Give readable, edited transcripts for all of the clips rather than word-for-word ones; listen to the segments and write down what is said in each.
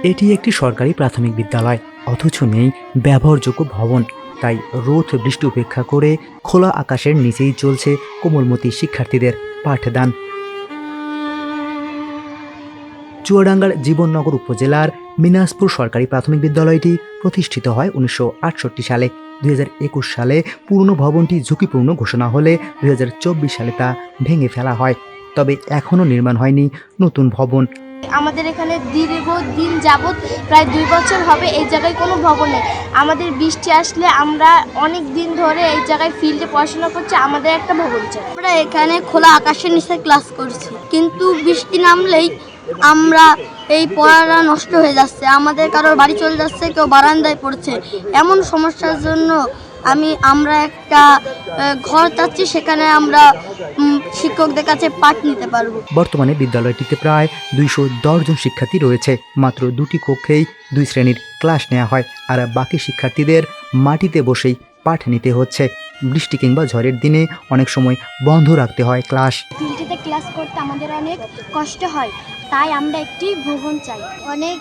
এটি একটি সরকারি প্রাথমিক বিদ্যালয়, অথচ নেই ব্যবহারযোগ্য ভবন। তাই রোদ বৃষ্টি উপেক্ষা করে খোলা আকাশের নিচেই চলছে কোমলমতি শিক্ষার্থীদের পাঠদান। চুয়াডাঙ্গার জীবননগর উপজেলার মিনাজপুর সরকারি প্রাথমিক বিদ্যালয়টি প্রতিষ্ঠিত হয় 1968 সালে। 2021 সালে পুরনো ভবনটি ঝুঁকিপূর্ণ ঘোষণা হলে 2024 সালে তা ভেঙে ফেলা হয়। তবে এখনও নির্মাণ হয়নি নতুন ভবন। আমাদের এখানে দীর্ঘদিন যাবৎ প্রায় 2 বছর হবে এই জায়গায় কোনো ভবন নেই। আমাদের বৃষ্টি আসলে আমরা অনেক দিন ধরে এই জায়গায় ফিল্ডে পড়াশোনা করছি, আমাদের একটা ভবন চাই। আমরা এখানে খোলা আকাশের নিচে ক্লাস করছি, কিন্তু বৃষ্টি নামলেই আমরা এই পড়াটা নষ্ট হয়ে যাচ্ছে। আমাদের কারোর বাড়ি চলে যাচ্ছে, কেউ বারান্দায় পড়ছে। এমন সমস্যার জন্য আমরা একটা ঘর চাচ্ছি, সেখানে আমরা শিক্ষকদের কাছে পাঠ নিতে পারবো। বর্তমানে বিদ্যালয়টিতে প্রায় 210 জন শিক্ষার্থী রয়েছে। মাত্র 2টি কক্ষেই 2 শ্রেণীর ক্লাস নেওয়া হয়, আর বাকি শিক্ষার্থীদের মাটিতে বসেই পাঠ নিতে হচ্ছে। বৃষ্টি কিংবা ঝড়ের দিনে অনেক সময় বন্ধ রাখতে হয় ক্লাস। ফিল্ডে ক্লাস করতে আমাদের অনেক কষ্ট হয়, তাই আমরা একটি ভবন চাই। অনেক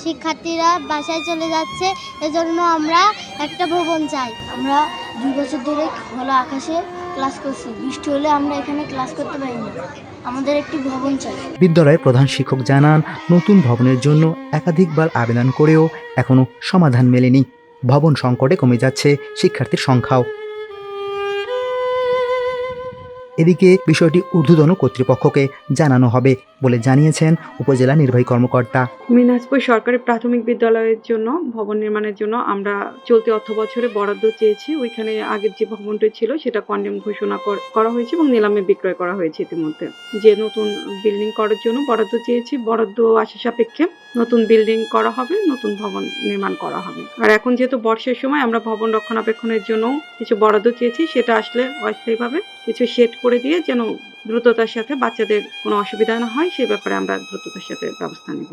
শিক্ষার্থীরা বাসায় চলে যাচ্ছে, এজন্য আমরা একটা ভবন চাই। আমরা 2 বছর ধরে খোলা আকাশে ক্লাস করছি, বৃষ্টি হলে আমরা এখানে ক্লাস করতে পারি না, আমাদের একটি ভবন চাই। বিদ্যালয়ের প্রধান শিক্ষক জানান, নতুন ভবনের জন্য একাধিকবার আবেদন করেও এখনো সমাধান মেলেনি। ভবন সংকটে কমে যাচ্ছে শিক্ষার্থীর সংখ্যাও। এদিকে বিষয়টি ঊর্ধ্বতন কর্তৃপক্ষকে জানানো হবে বলে জানিয়েছেন উপজেলা নির্বাহী কর্মকর্তা। মিনাজপুর সরকারি প্রাথমিক বিদ্যালয়ের জন্য ভবন নির্মাণের জন্য আমরা চলতি অর্থবছরে বরাদ্দ চেয়েছি। ওইখানে আগের যে ভবনটি ছিল সেটা কন্ডেম ঘোষণা করা হয়েছে এবং নিলামে বিক্রয় করা হয়েছে। ইতিমধ্যে যে নতুন বিল্ডিং করার জন্য বরাদ্দ চেয়েছি, বরাদ্দ আশা সাপেক্ষে নতুন বিল্ডিং করা হবে, নতুন ভবন নির্মাণ করা হবে। আর এখন যেহেতু বর্ষার সময় আমরা ভবন রক্ষণাবেক্ষণের জন্য কিছু বরাদ্দ চেয়েছি, সেটা আসলে অস্থায়ীভাবে কিছু শেড করে দিয়ে যেন দ্রুততার সাথে বাচ্চাদের কোনো অসুবিধা না হয়, সে ব্যাপারে আমরা দ্রুততার সাথে ব্যবস্থা নেব।